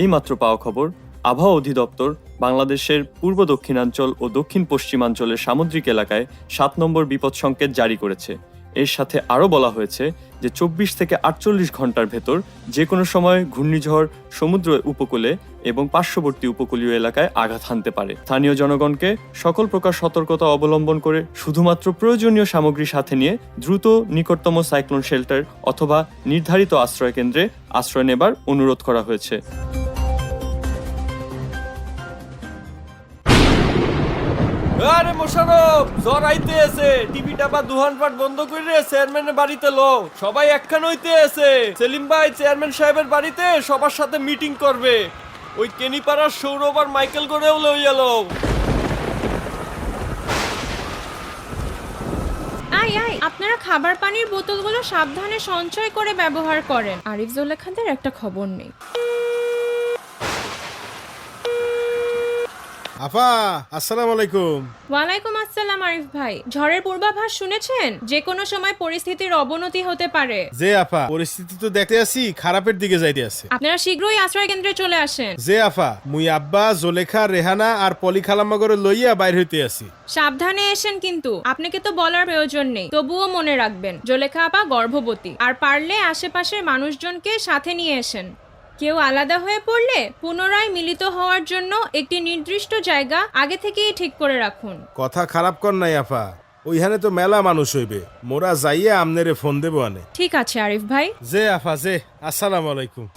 এইমাত্র পাওয়া খবর, আবহাওয়া অধিদপ্তর বাংলাদেশের পূর্ব দক্ষিণাঞ্চল ও দক্ষিণ পশ্চিমাঞ্চলের সামুদ্রিক এলাকায় ৭ নম্বর বিপদ সংকেত জারি করেছে। এর সাথে আরও বলা হয়েছে যে ২৪ থেকে ৪৮ ঘন্টার ভেতর যে কোনো সময় ঘূর্ণিঝড় সমুদ্র উপকূলে এবং পার্শ্ববর্তী উপকূলীয় এলাকায় আঘাত হানতে পারে। স্থানীয় জনগণকে সকল প্রকার সতর্কতা অবলম্বন করে শুধুমাত্র প্রয়োজনীয় সামগ্রী সাথে নিয়ে দ্রুত নিকটতম সাইক্লোন শেল্টার অথবা নির্ধারিত আশ্রয় কেন্দ্রে আশ্রয় নেবার অনুরোধ করা হয়েছে। আরে মোশারফ, জ্বর আইতে আছে, টিভিটা বা দুহান পাট বন্ধ করে চেয়ারম্যানের বাড়িতে লো, সবাই একখান হইতে আছে। সেলিম ভাই চেয়ারম্যান সাহেবের বাড়িতে সবার সাথে মিটিং করবে, ওই কেনিপাড়ার সৌরভ আর মাইকেল করেও লইয়া লো। আপনারা খাবার পানির বোতলগুলো সাবধানে সঞ্চয় করে ব্যবহার করেন। আরিফ জোলেখাদের একটা খবর নেই। আফা, আসসালামু আলাইকুম। ওয়ালাইকুম আসসালাম আরিফ ভাই, ঝড়ের পূর্বাভাস শুনেছেন? যে কোনো সময় পরিস্থিতির অবনতি হতে পারে। যে আফা, পরিস্থিতি তো দেখতে আছি খারাপের দিকে যাইতে আছে। আপনারা শীঘ্রই আশ্রয় কেন্দ্রে চলে আসেন। যে আফা, মুই আব্বা, জোলেখা, রেহানা আর পলি খালাম্মাগরে লইয়া বাইর হইতে আছি। সাবধানে এসেন, কিন্তু আপনাকে তো বলার প্রয়োজন নেই, তবুও মনে রাখবেন জোলেখা আপা গর্ভবতী, আর পারলে আশেপাশের মানুষজনকে সাথে নিয়ে এসেন। কেউ আলাদা হয়ে পড়লে পুনরায় মিলিত হওয়ার জন্য একটি নির্দিষ্ট জায়গা আগে থেকেই ঠিক করে রাখুন। কথা খারাপ কর নাই আফা, ওইখানে তো মেলা মানুষ হইবে, মোরা যাইয়া আমনেরে ফোন দেবো আনে। ঠিক আছে আরিফ ভাই। যে আফা, যে আসসালামু আলাইকুম।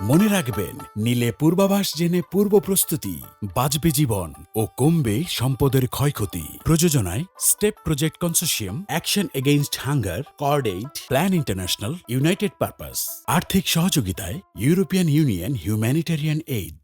মনে রাখবেন, নিলে পূর্বাভাস জেনে পূর্ব প্রস্তুতি, বাঁচবে জীবন ও কমবে সম্পদের ক্ষয়ক্ষতি। প্রযোজনায় step project consortium, Action Against Hunger, Cordaid, Plan International, United Purpose. আর্থিক সহযোগিতায় ইউরোপিয়ান ইউনিয়ন, হিউম্যানিটেরিয়ান এইড।